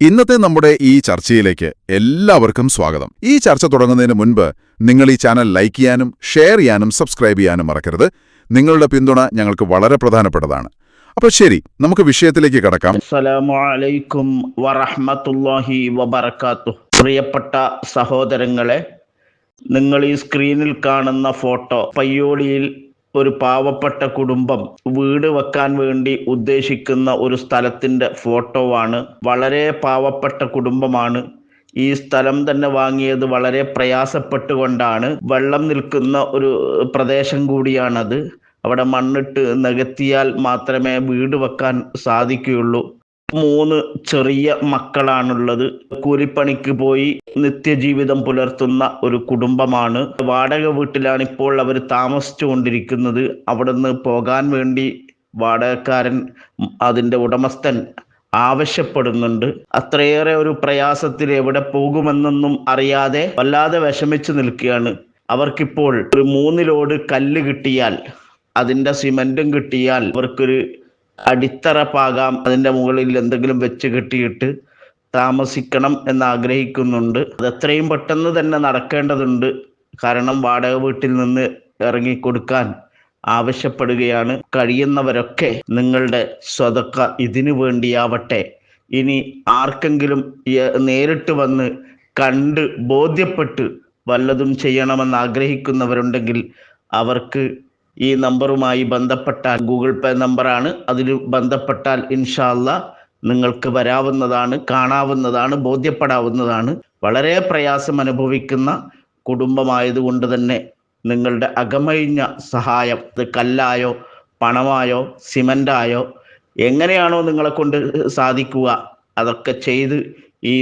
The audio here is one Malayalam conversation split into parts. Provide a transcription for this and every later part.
ഇന്നത്തെ നമ്മുടെ ഈ ചർച്ചയിലേക്ക് എല്ലാവർക്കും സ്വാഗതം. ഈ ചർച്ച തുടങ്ങുന്നതിന് മുൻപ് നിങ്ങൾ ഈ ചാനൽ ലൈക്ക് ചെയ്യാനും ഷെയർ ചെയ്യാനും സബ്സ്ക്രൈബ് ചെയ്യാനും മറക്കരുത്. നിങ്ങളുടെ പിന്തുണ ഞങ്ങൾക്ക് വളരെ പ്രധാനപ്പെട്ടതാണ്. അപ്പോൾ ശരി, നമുക്ക് വിഷയത്തിലേക്ക് കടക്കാം. അസ്സലാമു അലൈക്കും വറഹ്മത്തുള്ളാഹി വബറകാതുഹു. പ്രിയപ്പെട്ട സഹോദരങ്ങളെ, നിങ്ങൾ ഈ സ്ക്രീനിൽ കാണുന്ന ഫോട്ടോ പയ്യോളിയിൽ ഒരു പാവപ്പെട്ട കുടുംബം വീട് വെക്കാൻ വേണ്ടി ഉദ്ദേശിക്കുന്ന ഒരു സ്ഥലത്തിന്റെ ഫോട്ടോ ആണ്. വളരെ പാവപ്പെട്ട കുടുംബമാണ്. ഈ സ്ഥലം തന്നെ വാങ്ങിയത് വളരെ പ്രയാസപ്പെട്ടുകൊണ്ടാണ്. വെള്ളം നിൽക്കുന്ന ഒരു പ്രദേശം കൂടിയാണത്. അവിടെ മണ്ണിട്ട് നികത്തിയാൽ മാത്രമേ വീട് വെക്കാൻ സാധിക്കുകയുള്ളൂ. 3 ചെറിയ മക്കളാണുള്ളത്. കൂലിപ്പണിക്ക് പോയി നിത്യജീവിതം പുലർത്തുന്ന ഒരു കുടുംബമാണ്. വാടക വീട്ടിലാണ് ഇപ്പോൾ അവർ താമസിച്ചു കൊണ്ടിരിക്കുന്നത്. അവിടുന്ന് പോകാൻ വേണ്ടി വാടകക്കാരൻ, അതിൻ്റെ ഉടമസ്ഥൻ ആവശ്യപ്പെടുന്നുണ്ട്. അത്രയേറെ ഒരു പ്രയാസത്തിൽ എവിടെ പോകുമെന്നൊന്നും അറിയാതെ വല്ലാതെ വിഷമിച്ചു നിൽക്കുകയാണ്. അവർക്കിപ്പോൾ ഒരു 3 ലോഡ് കല്ല് കിട്ടിയാൽ, അതിൻ്റെ സിമൻറ്റും കിട്ടിയാൽ അവർക്കൊരു അടിത്തറ പാകാം, അതിൻ്റെ മുകളിൽ എന്തെങ്കിലും വെച്ച് കെട്ടിയിട്ട് താമസിക്കണം എന്ന് ആഗ്രഹിക്കുന്നുണ്ട്. അത് എത്രയും പെട്ടെന്ന് തന്നെ നടക്കേണ്ടതുണ്ട്. കാരണം വാടക വീട്ടിൽ നിന്ന് ഇറങ്ങിക്കൊടുക്കാൻ ആവശ്യപ്പെടുകയാണ്. കഴിയുന്നവരൊക്കെ നിങ്ങളുടെ സ്വതക്ക ഇതിനു വേണ്ടിയാവട്ടെ. ഇനി ആർക്കെങ്കിലും നേരിട്ട് വന്ന് കണ്ട് ബോധ്യപ്പെട്ട് വല്ലതും ചെയ്യണമെന്ന് ആഗ്രഹിക്കുന്നവരുണ്ടെങ്കിൽ അവർക്ക് ഈ നമ്പറുമായി ബന്ധപ്പെട്ടാൽ, ഗൂഗിൾ പേ നമ്പറാണ്, അതിൽ ബന്ധപ്പെട്ടാൽ ഇൻഷാ അല്ലാഹ് നിങ്ങൾക്ക് വരാവുന്നതാണ്, കാണാവുന്നതാണ്, ബോധ്യപ്പെടാവുന്നതാണ്. വളരെ പ്രയാസം അനുഭവിക്കുന്ന കുടുംബമായതുകൊണ്ട് തന്നെ നിങ്ങളുടെ അകമഴിഞ്ഞ സഹായം, അത് കല്ലായോ പണമായോ സിമൻ്റായോ എങ്ങനെയാണോ നിങ്ങളെ കൊണ്ട് സാധിക്കുക അതൊക്കെ ചെയ്ത് ഈ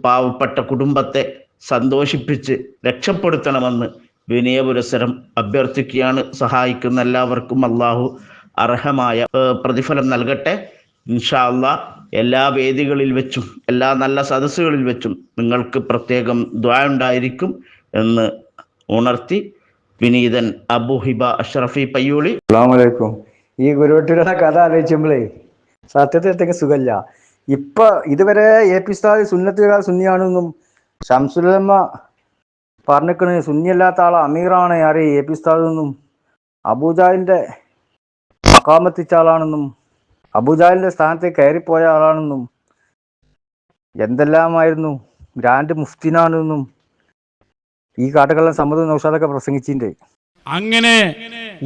പാവപ്പെട്ട കുടുംബത്തെ സന്തോഷിപ്പിച്ച് രക്ഷപ്പെടുത്തണമെന്ന് വിനയപുരസരം അഭ്യർത്ഥിക്കുകയാണ്. സഹായിക്കുന്ന എല്ലാവർക്കും അള്ളാഹു അർഹമായ പ്രതിഫലം നൽകട്ടെ. ഇൻഷാ അല്ലാഹ് എല്ലാ വേദികളിൽ വെച്ചും എല്ലാ നല്ല സദസ്സുകളിൽ വെച്ചും നിങ്ങൾക്ക് പ്രത്യേകം ദുആ ഉണ്ടായിരിക്കും എന്ന് ഉണർത്തി വിനീതൻ അബു ഹിബ അഷ്റഫി പയ്യോളി. അസ്സലാമു അലൈക്കും. ഈ ഗുരുവട്ടിയുടെ കഥ ആലോചിക്കുമ്പോഴേ സത്യത്തിൽ സുഖല്ല. ഇപ്പൊ ഇതുവരെ എ പി ഉസ്താദ് സുന്നത്തുകാർ സുന്നിയാണെന്നും ശംസുലമ്മ പറഞ്ഞിക്കണ് സുന്നിയല്ലാത്ത ആളെ അമീറാണ് ആരെ എ പി ഉസ്താദെന്നും, അബൂജാലിന്റെ മക്കാമെത്തിച്ച ആളാണെന്നും, അബൂജാലിന്റെ സ്ഥാനത്തേക്ക് കയറിപ്പോയ ആളാണെന്നും, എന്തെല്ലാമായിരുന്നു ഗ്രാൻഡ് മുഫ്തിനാണെന്നും ഈ കാട്ടുകളെ സമ്മത നൗഷാദൊക്കെ പ്രസംഗിച്ചിട്ടുണ്ട്. അങ്ങനെ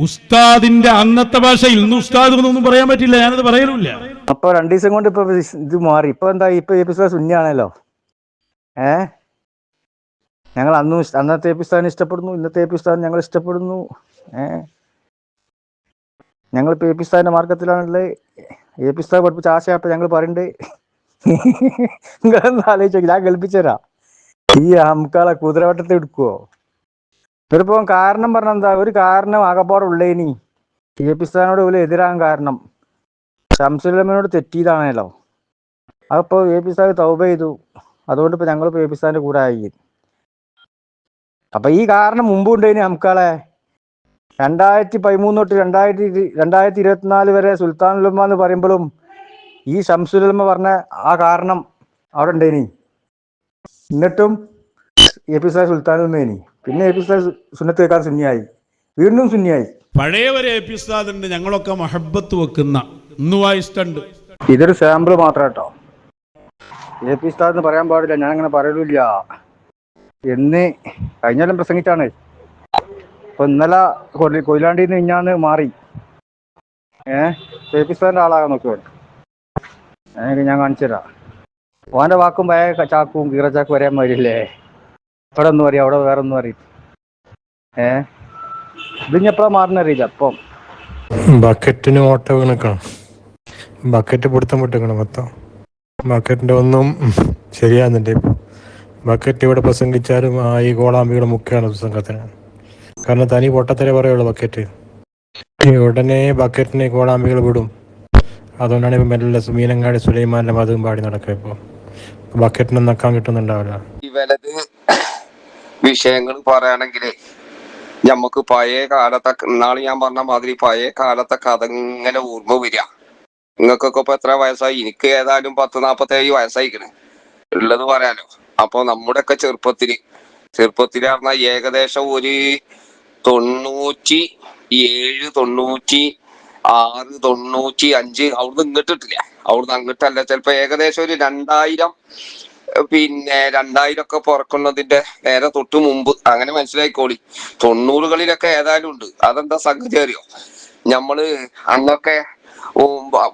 ഉസ്താദിന്റെ അന്നത്തെ ഭാഷയിൽ ഇന്ന് ഉസ്താദ് എന്നൊന്നും പറയാൻ പറ്റില്ല, ഞാനത് പറയലുമില്ല. അപ്പൊ 2 ദിവസം കൊണ്ട് ഇപ്പൊ ഇത് മാറി. ഇപ്പൊ എന്താ, ഇപ്പൊ എ പി ഉസ്താദ് സുന്നിയാണല്ലോ. ഞങ്ങൾ അന്നത്തെ എ പി ഉസ്താദിനെ ഇഷ്ടപ്പെടുന്നു, ഇന്നത്തെ എ പി ഉസ്താദിനെ ഞങ്ങൾ ഇഷ്ടപ്പെടുന്നു. ഞങ്ങളിപ്പോ എ പി ഉസ്താദിന്റെ മാർഗത്തിലാണുള്ളത്. എ പി ഉസ്താദ് പഠിപ്പിച്ച ആശയപ്പ ഞങ്ങൾ പറയുന്നുണ്ട്. നിങ്ങളൊന്ന് ആലോചിച്ചോ, ഞാൻ കേൾപ്പിച്ചുതരാ. ഈ അംകാളെ കുതിരവട്ടത്തിൽ എടുക്കുവോ? ഇവരിപ്പോ കാരണം പറഞ്ഞ എന്താ, ഒരു കാരണം ആകപ്പാടുള്ളേനി എ പി ഉസ്താദിനോട് പോലും എതിരാകാൻ കാരണം ശംസുലമ്മയോട് തെറ്റിയതാണല്ലോ. അതിപ്പോ എ പി ഉസ്താദ് തൗബ ചെയ്തു. അതുകൊണ്ട് ഇപ്പൊ ഞങ്ങളിപ്പോ എ പി ഉസ്താദിന്റെ കൂടെ ആയി. അപ്പൊ ഈ കാരണം മുമ്പ് ഉണ്ടായിന് നമുക്കാളെ 2013 തൊട്ട് 2024 വരെ സുൽത്താനുലുമ്മ എന്ന് പറയുമ്പോഴും ഈ ശംസുലുമ്മ പറഞ്ഞ ആ കാരണം അവിടെ ഉണ്ടായിനി. എന്നിട്ടും എ പി ഉസ്താദ് സുൽത്താനുലുമ്മേനി. പിന്നെ എ പി ഉസ്താദ് സുന്നത്ത് വെക്കാൻ സുന്നിയായി, വീണ്ടും സുന്നിയായി. പഴയ ഒരു എ പി ഉസ്താദുണ്ട്, ഞങ്ങളൊക്കെ മഹബത്ത് വെക്കുന്ന ഇന്ന് വായിച്ചിട്ടുണ്ട്. ഇതൊരു സാമ്പിൾ മാത്രം കേട്ടോ. എ പി ഉസ്താദ് എന്ന് പറയാൻ പാടില്ല, ഞാൻ അങ്ങനെ പറയലില്ല എന്ന് കഴിഞ്ഞാലും പ്രസംഗിച്ചാണ്. ഇപ്പൊ ഇന്നലെ കൊയിലാണ്ടിന്ന് ഇഞ്ഞാന്ന് മാറി എ പി ഉസ്താദിന്റെ ആളാകാൻ നോക്കുവോ. ഞാൻ കാണിച്ചു തരാം. ഓന്റെ വാക്കും ഭയ ചാക്കും കീറച്ചാക്കും വരാൻ മാതിരില്ലേ. ഇവിടെ ഒന്നും അറിയാം, അവിടെ വേറെ ഒന്നും അറിയും. ഇതിഞ്ഞെപ്പോഴാ മാറുന്നറിയില്ല. അപ്പം ബക്കറ്റിന് ഓട്ട വീണിക്കണം, ബക്കറ്റ് പിടുത്തം വിട്ടിക്കണം. മൊത്തം ബക്കറ്റിന്റെ ഒന്നും ശരിയാകുന്നുണ്ട്. ഇപ്പൊ ബക്കറ്റ് ഇവിടെ പ്രസംഗിച്ചാലും ഈ കോളാമ്പികൾ മുഖ്യമാണ് പ്രസംഗത്തിന്. കാരണം തനി പൊട്ടത്തരെ പറയുള്ളൂ ബക്കറ്റ്. ഉടനെ ബക്കറ്റിനെ കോളാമ്പികൾ വിടും. അതുകൊണ്ടാണ് ഇപ്പം മെല്ലെ മീനങ്ങാടി സുലൈമാന്റെ മതവും പാടി നടക്കുക. ഇപ്പോൾ ബക്കറ്റിനെ നക്കാൻ കിട്ടുന്നുണ്ടാവില്ല. ഇവരത് വിഷയങ്ങൾ പറയുകയാണെങ്കിൽ നമുക്ക് പഴയ കാലത്തെ, ഇന്നാള് ഞാൻ പറഞ്ഞ മാതിരി പഴയ കാലത്തെ കഥ ഇങ്ങനെ ഓർമ്മ വരിക. നിങ്ങൾക്കൊക്കെ ഇപ്പൊ എത്ര വയസ്സായി? എനിക്ക് ഏതായാലും 10-47 വയസ്സായിക്കണ്. ഉള്ളത് പറയാലോ. അപ്പൊ നമ്മുടെയൊക്കെ ചെറുപ്പത്തില് പറഞ്ഞാൽ ഏകദേശം ഒരു 97, 96, 95 അവിടുന്ന് ഇങ്ങോട്ടിട്ടില്ല, അവിടുന്ന് അങ്ങോട്ടല്ല, ചിലപ്പോ ഏകദേശം ഒരു 2000, പിന്നെ 2000 ഒക്കെ പുറക്കുന്നതിന്റെ നേരെ തൊട്ട് മുമ്പ് അങ്ങനെ മനസ്സിലായിക്കോളി. 90കളിലൊക്കെ ഏതായാലും ഉണ്ട്. അതെന്താ സംഗതി അറിയോ? നമ്മള് അന്നൊക്കെ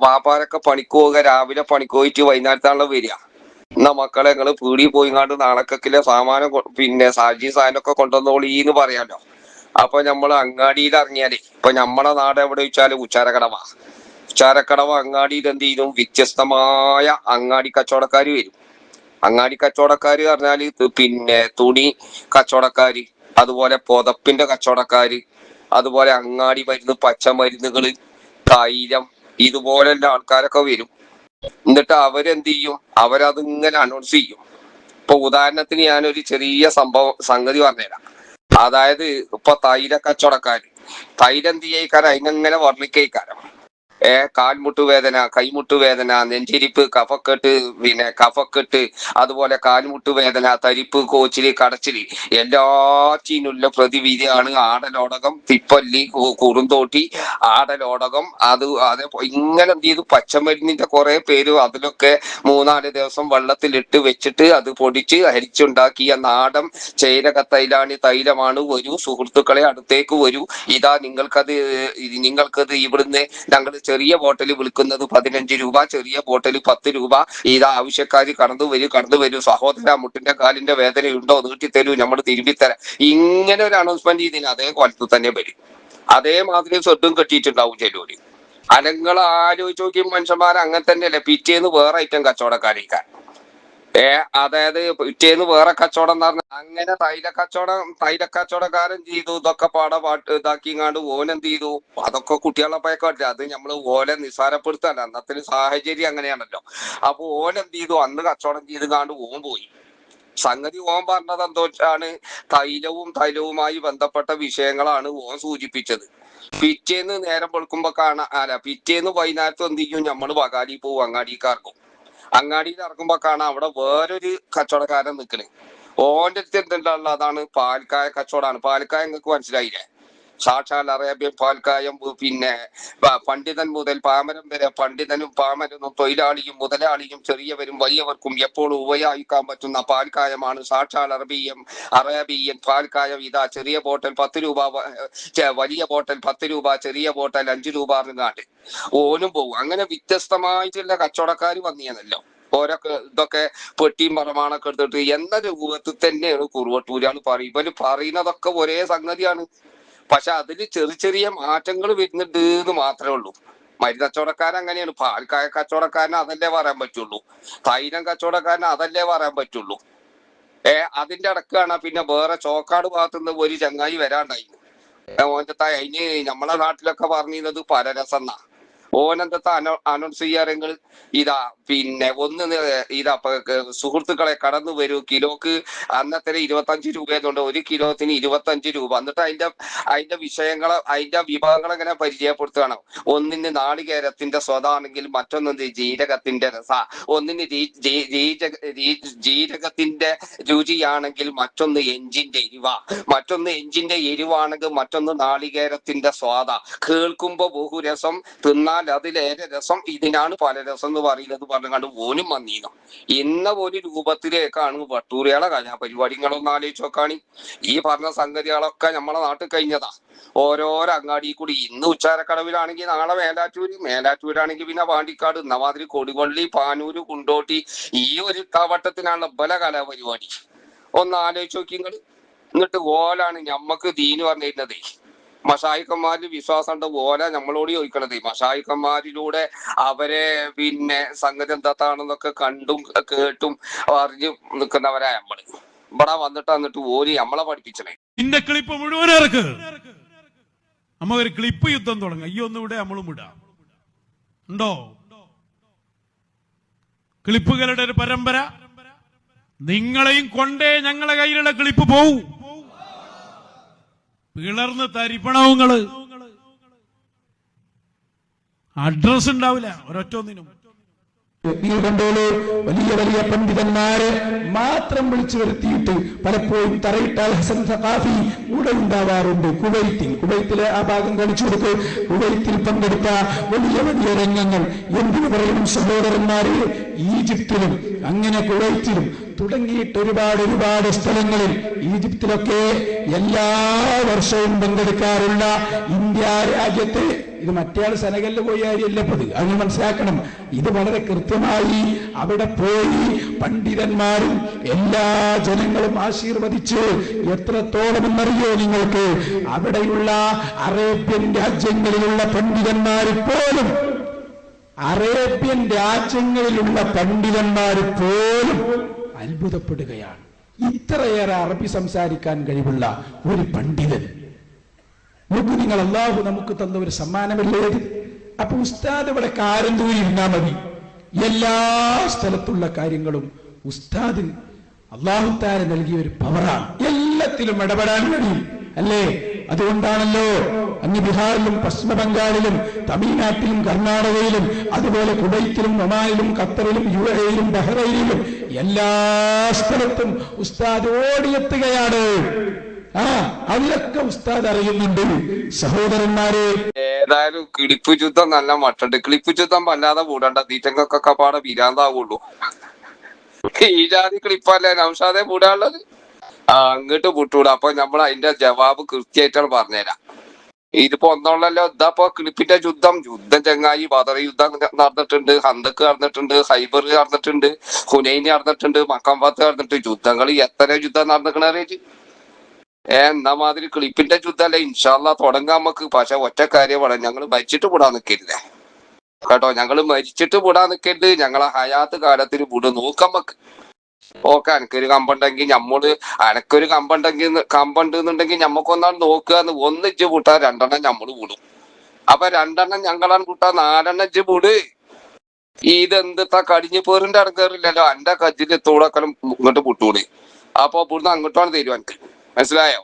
വാപ്പാരൊക്കെ പണിക്ക് പോവുക, രാവിലെ പണിക്ക് പോയിട്ട് വൈകുന്നേരത്താണല്ലോ വരിക. എന്നാ മക്കളെ ഞങ്ങള് പീടിയിൽ പോയിങ്ങാണ്ട് നാളേക്കൊക്കെ സാമാനം പിന്നെ സാധനമൊക്കെ കൊണ്ടുവന്നോളീന്ന് പറയാലോ. അപ്പൊ നമ്മള് അങ്ങാടിയിൽ ഇറങ്ങിയാലേ, ഇപ്പൊ നമ്മളെ നാട് എവിടെ വെച്ചാല് ഉച്ചാരക്കടവ അങ്ങാടിയിൽ എന്ത് ചെയ്യും, വ്യത്യസ്തമായ അങ്ങാടി കച്ചവടക്കാര് വരും. അങ്ങാടി കച്ചവടക്കാര് പറഞ്ഞാല് പിന്നെ തുണി കച്ചവടക്കാര്, അതുപോലെ പുതപ്പിന്റെ കച്ചവടക്കാര്, അതുപോലെ അങ്ങാടി മരുന്ന്, പച്ചമരുന്നുകള്, തൈലം, ഇതുപോലെയുള്ള ആൾക്കാരൊക്കെ വരും. എന്നിട്ട് അവരെന്ത് ചെയ്യും, അവരത് ഇങ്ങനെ അനൗൺസ് ചെയ്യും. ഇപ്പൊ ഉദാഹരണത്തിന് ഞാനൊരു ചെറിയ സംഗതി പറഞ്ഞുതരാം. അതായത് ഇപ്പൊ തൈല കച്ചവടക്കാര് തൈലം എന്ത് ചെയ്യിക്കാരം, അതിനെങ്ങനെ വർണ്ണിക്കാരം. കാൽമുട്ട് വേദന, കൈമുട്ട് വേദന, നെഞ്ചിരിപ്പ്, കഫക്കെട്ട്, അതുപോലെ കാൽമുട്ട് വേദന, തരിപ്പ്, കോച്ചില്, കടച്ചില്, എല്ലാറ്റിനുള്ള പ്രതിവിധിയാണ് ആടലോടകം, തിപ്പല്ലി, കുറുന്തോട്ടി, ആടലോടകം. അതേ ഇങ്ങനെ എന്ത് ചെയ്തു, പച്ചമരുന്നിന്റെ കുറെ പേര് അതിലൊക്കെ 3-4 ദിവസം വെള്ളത്തിലിട്ട് വെച്ചിട്ട് അത് പൊടിച്ച് അരിച്ചുണ്ടാക്കിയ നാടൻ ചേരക തൈലമാണ്. വരൂ സുഹൃത്തുക്കളെ, അടുത്തേക്ക് വരൂ, ഇതാ നിങ്ങൾക്കത് ഇവിടുന്ന് ഞങ്ങൾ ചെറിയ ബോട്ടിൽ വിൽക്കുന്നത് 15 രൂപ, ചെറിയ ബോട്ടിൽ 10 രൂപ. ഇത് ആവശ്യക്കാര് കടന്നു വരൂ സഹോദര, മുട്ടിന്റെ കാലിന്റെ വേദനയുണ്ടോ, നീട്ടിത്തരൂ, നമ്മൾ തിരുമ്പിത്തരാം. ഇങ്ങനെ ഒരു അനൗൺസ്മെന്റ് ചെയ്തിന് അതേ കൊലത്ത് തന്നെ വരും. അതേമാതിരി സ്വട്ടും കെട്ടിയിട്ടുണ്ടാവും ചെലൂര്. അനങ്ങൾ ആലോചിച്ച് നോക്കി മനുഷ്യന്മാർ അങ്ങനെ തന്നെയല്ലേ. പിറ്റേന്ന് വേറെ ഐറ്റം കച്ചവടക്കാരിക്കാൻ. അതായത് പിറ്റേന്ന് വേറെ കച്ചവടം എന്ന് പറഞ്ഞാൽ അങ്ങനെ തൈലക്കച്ചവടക്കാരൻ ചെയ്തു ഇതൊക്കെ പാട്ട് ഇതാക്കിങ്ങാണ്ട് ഓനെന്ത് ചെയ്തു, അതൊക്കെ കുട്ടികളെ പയക്കല്ല, അത് നമ്മള് ഓനെ നിസ്സാരപ്പെടുത്തല്ല, അന്നത്തെ സാഹചര്യം അങ്ങനെയാണല്ലോ. അപ്പൊ ഓനെന്ത് ചെയ്തു, അന്ന് കച്ചവടം ചെയ്തുകാണ്ട് ഓൻ പോയി. സംഗതി ഓൻ പറഞ്ഞത് എന്തോച്ചാണ്, തൈലവുമായി ബന്ധപ്പെട്ട വിഷയങ്ങളാണ് ഓൻ സൂചിപ്പിച്ചത്. പിറ്റേന്ന് നേരം വെളുക്കുമ്പോ പിറ്റേന്ന് വൈകുന്നേരത്ത് എന്ത് ചെയ്യും, നമ്മള് ബകാലി പോവും, അങ്ങാടിയിൽ ഇറങ്ങുമ്പോ കാണാം അവിടെ വേറൊരു കച്ചവടക്കാരൻ നിൽക്കണേ. ഓന്റെ അടുത്ത് എന്തുണ്ടല്ലോ, അതാണ് പാൽക്കായ കച്ചവടമാണ്. പാൽക്കായ നിങ്ങൾക്ക് മനസ്സിലായില്ലേ? സാക്ഷാൽ അറേബ്യൻ പാൽക്കായം. പിന്നെ പണ്ഡിതൻ മുതൽ പാമരം വരെ, പണ്ഡിതനും പാമരനും തൊഴിലാളിയും മുതലാളിയും ചെറിയവരും വലിയവർക്കും എപ്പോഴും ഉപയോഗിക്കാൻ പറ്റുന്ന പാൽക്കായമാണ് സാക്ഷാൽ അറേബ്യൻ പാൽക്കായം. ഇതാ ചെറിയ ബോട്ടൽ 10 രൂപ, വലിയ ബോട്ടൽ 10 രൂപ, ചെറിയ ബോട്ടൽ 5 രൂപ എന്നുകാണ്ട് ഓനും പോകും. അങ്ങനെ വ്യത്യസ്തമായിട്ടുള്ള കച്ചവടക്കാർ വന്നിയാണല്ലോ. ഓരൊക്കെ ഇതൊക്കെ പെട്ടിയും പ്രമാണൊക്കെ എടുത്തിട്ട് എന്ന രൂപത്തിൽ തന്നെയാണ് കുറുവട്ടൂരാണ് പറയും. ഇവര് പറയുന്നതൊക്കെ ഒരേ സംഗതിയാണ്, പക്ഷെ അതില് ചെറിയ മാറ്റങ്ങൾ വരുന്നുണ്ട് എന്ന് മാത്രമേ ഉള്ളൂ. മരുന്ന് കച്ചവടക്കാരൻ അങ്ങനെയാണ്. പാൽക്കായ കച്ചവടക്കാരന് അതല്ലേ പറയാൻ പറ്റുള്ളൂ, തൈലം കച്ചവടക്കാരന് അതല്ലേ പറയാൻ പറ്റുള്ളൂ. അതിന്റെ അടക്കാണ് പിന്നെ വേറെ ചോക്കാട് ഭാഗത്തുനിന്ന് ഒരു ചങ്ങായി വരാണ്ടായി. ഓൻ്റെ അതിന് നമ്മളെ നാട്ടിലൊക്കെ പറഞ്ഞിരുന്നത് പലരസം എന്നാ. ഓനെന്താ അനൗൺസ് ചെയ്യാറെങ്കിൽ ഇതാ പിന്നെ സുഹൃത്തുക്കളെ കടന്നു വരൂ, കിലോക്ക് അന്നത്തെ 25 രൂപയെന്നുണ്ട്, 1 കിലോത്തിന് 25 രൂപ. എന്നിട്ട് അതിന്റെ വിഭാഗങ്ങൾ എങ്ങനെ പരിചയപ്പെടുത്തുകയാണ്. ഒന്നിന് നാളികേരത്തിന്റെ സ്വതാണെങ്കിൽ മറ്റൊന്നിന് ജീരകത്തിന്റെ രസ, ഒന്നിന് ജീരകത്തിന്റെ രുചിയാണെങ്കിൽ മറ്റൊന്ന് എഞ്ചിന്റെ എരിവ, മറ്റൊന്ന് എഞ്ചിന്റെ എരിവാണെങ്കിൽ മറ്റൊന്ന് നാളികേരത്തിന്റെ സ്വാദ. കേൾക്കുമ്പോ ബഹുരസം, തിന്നാൽ അതിലേറെ രസം, ഇതിനാണ് പല രസം എന്ന് പറയുന്നത് പറഞ്ഞുകൊണ്ട് ഓനും വന്നീന്നു. ഇന്ന ഒരു രൂപത്തിലേക്കാണ് വട്ടൂരികളെ കലാപരിപാടികളൊന്നും ആലോചിച്ച് നോക്കാണ്. ഈ പറഞ്ഞ സംഗതികളൊക്കെ നമ്മളെ നാട്ടിൽ കഴിഞ്ഞതാ. ഓരോരോ അങ്ങാടി കൂടി ഇന്ന് ഉച്ചാരക്കടവിലാണെങ്കിൽ നാളെ മേലാറ്റൂരാണെങ്കിൽ പിന്നെ പാണ്ടിക്കാട്, ഇന്നമാതിരി കൊടുവള്ളി, പാനൂര്, കുണ്ടോട്ടി, ഈ ഒരു വട്ടത്തിനാണ് പല കലാപരിപാടി. ഒന്ന് ആലോചിച്ച് നോക്കി നിങ്ങൾ. എന്നിട്ട് ഓലാണ് ഞമ്മക്ക് ദീന് പറഞ്ഞിരുന്നതേ. മഷായിക്കന്മാരിൽ വിശ്വാസം ഉണ്ട്, ഓല നമ്മളോട് ചോദിക്കണത്. മഷായിക്കന്മാരിലൂടെ അവരെ പിന്നെ സംഗതി എന്താണെന്നൊക്കെ കണ്ടും കേട്ടും അറിഞ്ഞു നിൽക്കുന്നവരായ നമ്മള്. ഇവിടെ വന്നിട്ട് ഓര് നമ്മളെ പഠിപ്പിച്ചണേ. നിന്റെ ക്ലിപ്പ് മുഴുവൻ ഇറക്ക്, നമ്മ ഒരു ക്ലിപ്പ് യുദ്ധം തുടങ്ങും. ഈ ഒന്നും ഇവിടെ നമ്മളും വിടാം. ഉണ്ടോ ക്ലിപ്പുകളുടെ ഒരു പരമ്പര? നിങ്ങളെയും കൊണ്ടേ ഞങ്ങളെ കയ്യിലുള്ള ക്ലിപ്പ് പോവും. പിളർന്ന് തരിപ്പണവുങ്ങള്, അഡ്രസ് ഉണ്ടാവില്ല ഒരൊറ്റൊന്നിനും. നിങ്ങൾ കണ്ടോളൂ, വലിയ വലിയ പണ്ഡിതന്മാരെ മാത്രം വിളിച്ചു വരുത്തിയിട്ട് പലപ്പോഴും തറയിട്ടാൽ ഹസൻ സഖാഫി കൂടെ ഉണ്ടാവാറുണ്ട്. കുവൈത്തിലെ ആ ഭാഗം കളിച്ചു കൊടുത്ത് കുവൈത്തിൽ പങ്കെടുത്ത വലിയ വലിയ രംഗങ്ങൾ എന്തിനു പറയണം സഹോദരന്മാരെ, ഈജിപ്തിലും അങ്ങനെ കുവൈത്തിലും തുടങ്ങിയിട്ട് ഒരുപാട് സ്ഥലങ്ങളിൽ, ഈജിപ്തിലൊക്കെ എല്ലാ വർഷവും പങ്കെടുക്കാറുള്ള ഇന്ത്യ രാജ്യത്തെ, ഇത് മറ്റേയാൾ സെനഗലിൽ പോയി കാര്യമല്ലപ്പത്, അങ്ങനെ മനസ്സിലാക്കണം. ഇത് വളരെ കൃത്യമായി അവിടെ പോയി പണ്ഡിതന്മാരും എല്ലാ ജനങ്ങളും ആശീർവദിച്ച് എത്രത്തോളം എന്നറിയോ നിങ്ങൾക്ക്, അവിടെയുള്ള അറേബ്യൻ രാജ്യങ്ങളിലുള്ള പണ്ഡിതന്മാർ പോലും അത്ഭുതപ്പെടുകയാണ്. ഇത്രയേറെ അറബി സംസാരിക്കാൻ കഴിവുള്ള ഒരു പണ്ഡിതൻ. നോക്കൂ നിങ്ങൾ, അള്ളാഹു നമുക്ക് തന്ന ഒരു സമ്മാനമല്ലേ ഇത്. അപ്പൊ ഉസ്താദ് ഇവിടെ കാരന്തൂരി ഇരുന്നാ മതി, എല്ലാ സ്ഥലത്തുള്ള കാര്യങ്ങളും ഉസ്താദിന് അള്ളാഹു താര നൽകിയ ഒരു പവറാണ്. എല്ലാത്തിലും ഇടപെടാൻ കഴിയും അല്ലേ? അതുകൊണ്ടാണല്ലോ അങ്ങ് ബീഹാറിലും പശ്ചിമ ബംഗാളിലും തമിഴ്നാട്ടിലും കർണാടകയിലും അതുപോലെ കുവൈത്തിലും ഒമാനിലും ഖത്തറിലും യുഎഇയിലും ബഹ്റൈനിലും എല്ലാ സ്ഥലത്തും ഉസ്താദ് ഓടിയെത്തുകയാണ്. അതിലൊക്കെ ഉസ്താദ് അറിയുന്നുണ്ട്. സഹോദരന്മാരെ, ഏതായാലും കിളിപ്പ് യുദ്ധം നല്ല മട്ടുണ്ട്. കിളിപ്പ് യുദ്ധം വല്ലാതെ കൂടണ്ട, തീറ്റങ്ങൾക്കൊക്കെ പാടെ വിരാന്താവുള്ളൂ. ഈ ജാതി ക്ലിപ്പല്ലേ നൗഷാദെ കൂടാനുള്ളത്? അങ്ങോട്ട് വിട്ടൂടാ. അപ്പൊ നമ്മൾ അതിന്റെ ജവാബ് കൃത്യമായിട്ടാണ് പറഞ്ഞുതരാം. ഇതിപ്പോ ഒന്നുള്ളല്ലോ, ഇതാപ്പോ ക്ലിപ്പിന്റെ യുദ്ധം ചങ്ങായി ബദർ യുദ്ധം നടന്നിട്ടുണ്ട്, ഹന്തക്ക് നടന്നിട്ടുണ്ട്, ഹൈബർ നടന്നിട്ടുണ്ട്, ഹുനൈൻ നടന്നിട്ടുണ്ട്, മക്കംഫത്ത് നടന്നിട്ടുണ്ട്. യുദ്ധങ്ങൾ എത്ര യുദ്ധം നടന്നിക്കണറിയിട്ട് എന്നാ മാതിരി ക്ലിപ്പിന്റെ യുദ്ധമല്ലേ ഇൻഷാല്ലാ തുടങ്ങാൻ നമുക്ക്. പക്ഷെ ഒറ്റ കാര്യം പറയാം, ഞങ്ങൾ മരിച്ചിട്ട് വിടാൻ നിൽക്കരുതേ കേട്ടോ. ഞങ്ങൾ മരിച്ചിട്ട് വിടാൻ നിൽക്കരുത്, ഞങ്ങളെ ഹയാത്ത് കാലത്തിന് വിടും. നോക്കമ്മക്ക് ഓക്കെ, അനക്കൊരു കമ്പുണ്ടെങ്കിൽ അനക്കൊരു കമ്പുണ്ടെന്നുണ്ടെങ്കിൽ ഞമ്മക്കൊന്നാണ് നോക്കുക. ഒന്നിച്ച് വിട്ടാ രണ്ടെണ്ണം ഞമ്മള് വിടും. അപ്പൊ രണ്ടെണ്ണം ഞങ്ങളാണ് വിട്ടാ നാലെണ്ണം ഇജ്ജ് വിട്. ഇതെന്താ കടിഞ്ഞു പേറിന്റെ ഇടക്കേറില്ലല്ലോ, എന്റെ കജ്ജിൽ എത്തോടക്കലും ഇങ്ങോട്ട് വിട്ടൂടെ. അപ്പൊ ഇവിടുന്ന് അങ്ങോട്ടാണ് തരുവാൻ, മനസ്സിലായോ?